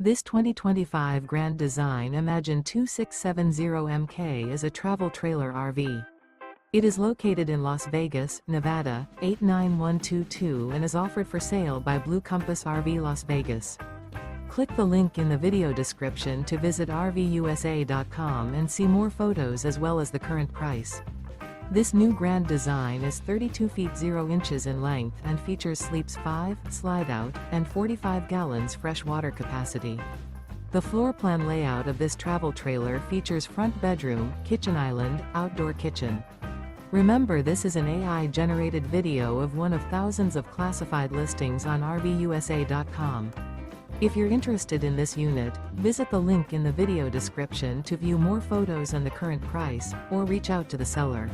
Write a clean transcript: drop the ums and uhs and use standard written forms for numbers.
This 2025 Grand Design Imagine 2670MK is a travel trailer RV. It is located in Las Vegas, Nevada, 89122 and is offered for sale by Blue Compass RV Las Vegas. Click the link in the video description to visit RVUSA.com and see more photos as well as the current price. This new Grand Design is 32 feet 0 inches in length and features sleeps 5, slide-out, and 45 gallons fresh water capacity. The floor plan layout of this travel trailer features front bedroom, kitchen island, outdoor kitchen. Remember, this is an AI-generated video of one of thousands of classified listings on RVUSA.com. If you're interested in this unit, visit the link in the video description to view more photos and the current price, or reach out to the seller.